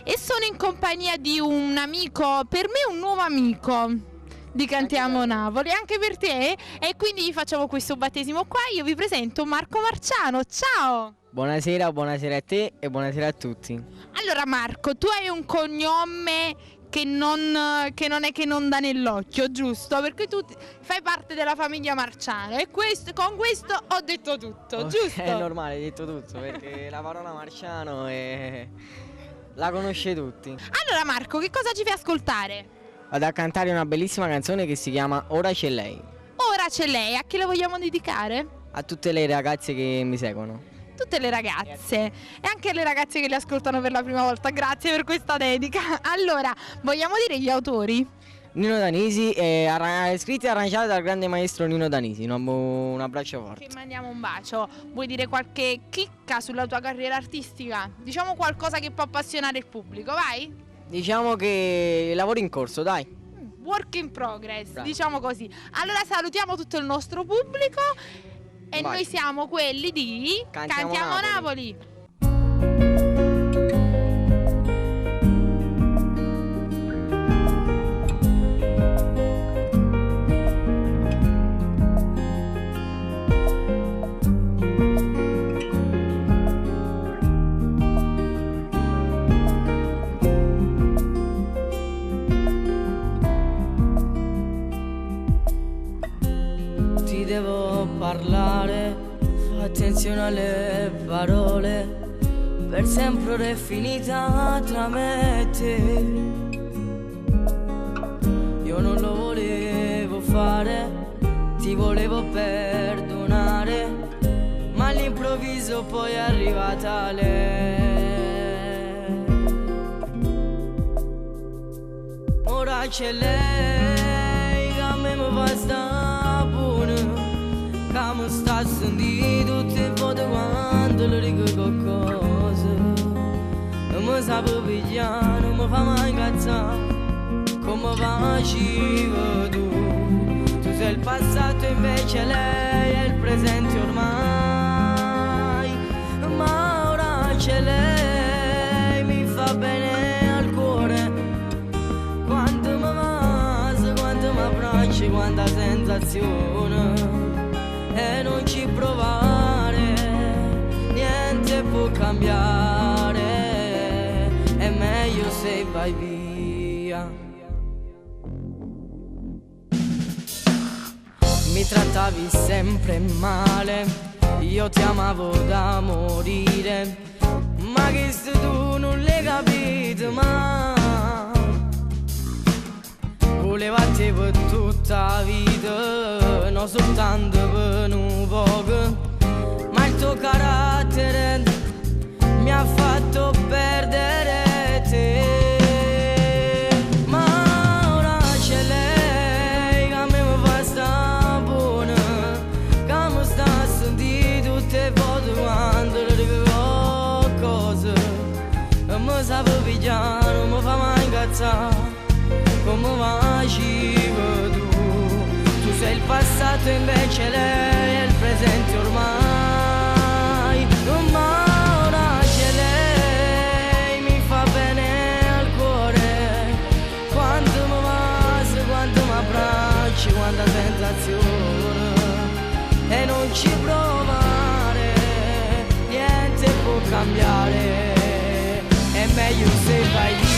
e sono in compagnia di un amico, per me un nuovo amico di Cantiamo Napoli, anche per te, e quindi gli facciamo questo battesimo qua. Io vi presento Marco Marciano, ciao! Buonasera, buonasera a te e buonasera a tutti. Allora Marco, tu hai un cognome che non è che non dà nell'occhio, giusto? Perché tu fai parte della famiglia Marciano e con questo ho detto tutto, giusto? È normale, hai detto tutto, perché la parola Marciano la conosce tutti. Allora Marco, che cosa ci fai ascoltare? Vado a cantare una bellissima canzone che si chiama Ora c'è lei. Ora c'è lei, a chi la vogliamo dedicare? A tutte le ragazze che mi seguono. Tutte le ragazze e anche le ragazze che le ascoltano per la prima volta, grazie per questa dedica. Allora, vogliamo dire gli autori? Nino Danisi, scritta e arrangiata dal grande maestro Nino Danisi. Un abbraccio forte. Ti mandiamo un bacio. Vuoi dire qualche chicca sulla tua carriera artistica? Diciamo qualcosa che può appassionare il pubblico, vai? Diciamo che lavoro in corso, dai. Work in progress, Bravo. diciamo così. Allora salutiamo tutto il nostro pubblico e Vai. noi siamo quelli di Cantiamo Napoli. Ti devo parlare, fa attenzione alle parole, per sempre ora è finita tra me e te. Io non lo volevo fare, ti volevo perdonare, ma all'improvviso poi è arrivata lei. Ora c'è lei che a me mi fa sta buona, che mi sta a sentire tutte le volte quando le dico qualcosa. Non mi sa pigliare, non mi fa mai incazzare come facevi tu. Tu sei il passato invece lei è il presente ormai. Ma ora c'è lei, mi fa bene al cuore, quanto mi masa, quanto mi abbraccia, quanta sensazione. E non ci provare, niente può cambiare, è meglio se vai via. Mi trattavi sempre male, io ti amavo da morire, ma che se tu non l'hai capito mai. Volevo a te per tutta la vita, non soltanto per un poco, ma il tuo carattere mi ha fatto perdere te. Ma ora c'è lei che a me mi fa sta buona, che mi sta a sentire tutte le volte quando le dico qualcosa. E mi sa pigliare, non mi fa mai incazzare come facevi tu. Tu sei il passato invece lei è il presente ormai. Ma ora c'è lei, mi fa bene al cuore, quanto mi masa, quanto mi abbraccia, quanta sensazione. E non ci provare, niente può cambiare, è meglio se vai via.